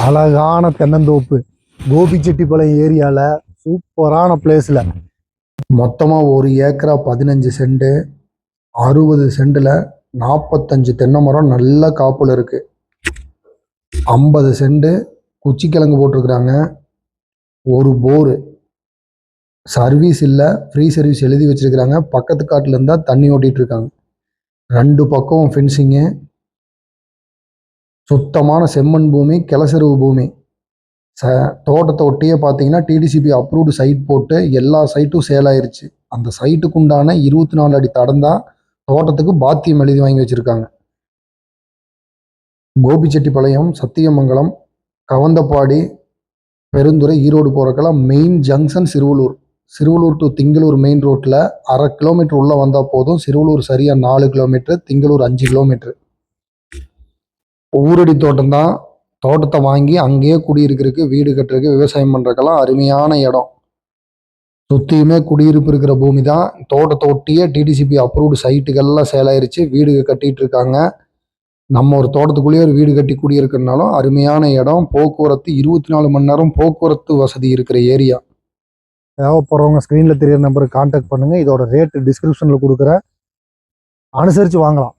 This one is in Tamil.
அழகான தென்னந்தோப்பு கோபிச்செட்டிப்பாளையம் ஏரியாவில் சூப்பரான பிளேஸில் மொத்தமாக 1 ஏக்கரா 15 சென்ட் 60 சென்டில் 45 தென்னை மரம் நல்ல காப்பில் இருக்குது. 50 சென்ட் குச்சிக்கிழங்கு போட்டிருக்கிறாங்க. ஒரு போரு சர்வீஸ் இல்லை, ஃப்ரீ சர்வீஸ் எழுதி வச்சிருக்கிறாங்க. பக்கத்து காட்டில் இருந்தால் தண்ணி ஓட்டிகிட்டு இருக்காங்க. 2 பக்கம் ஃபென்சிங்கு, சுத்தமான செம்மண் பூமி, கிளசருவு பூமி. தோட்டத்தை ஒட்டியே பார்த்தீங்கன்னா டிடிசிபி அப்ரூவ்டு சைட் போட்டு எல்லா சைட்டும் சேல் ஆயிருச்சு. அந்த சைட்டுக்கு உண்டான 24 அடி தடம் தான் தோட்டத்துக்கு பாத்தியம் எழுதி வாங்கி வச்சுருக்காங்க. கோபிச்செட்டிப்பாளையம், சத்தியமங்கலம், கவந்தப்பாடி, பெருந்துறை, ஈரோடு போகிறக்கெல்லாம் main junction Siruvalur. Siruvalur to Thingalur main ரோட்டில் 1/2 கிலோமீட்டர் உள்ளே வந்தால் போதும். சிறுவலூர் சரியாக 4 கிலோமீட்டர், திங்களூர் 5 கிலோமீட்டர். ஊரடி தோட்டம் தான். தோட்டத்தை வாங்கி அங்கேயே குடியிருக்கிறதுக்கு, வீடு கட்டுறதுக்கு, விவசாயம் பண்ணுறதுக்கெல்லாம் அருமையான இடம். சுற்றியுமே குடியிருப்பு இருக்கிற பூமி தான். தோட்டத்தை ஒட்டியே டிடிசிபி அப்ரூவ்டு சைட்டுகள்லாம் சேலாயிருச்சு. வீடு கட்டிகிட்டு இருக்காங்க. நம்ம ஒரு தோட்டத்துக்குள்ளேயே ஒரு வீடு கட்டி குடியிருக்கிறதுனாலும் அருமையான இடம். போக்குவரத்து 24 மணி நேரம் போக்குவரத்து வசதி இருக்கிற ஏரியா. தேவைப்படுறவங்க ஸ்க்ரீனில் தெரியிற நம்பருக்கு கான்டாக்ட் பண்ணுங்கள். இதோட ரேட்டு டிஸ்கிரிப்ஷனில் கொடுக்குறேன், அனுசரித்து வாங்கலாம்.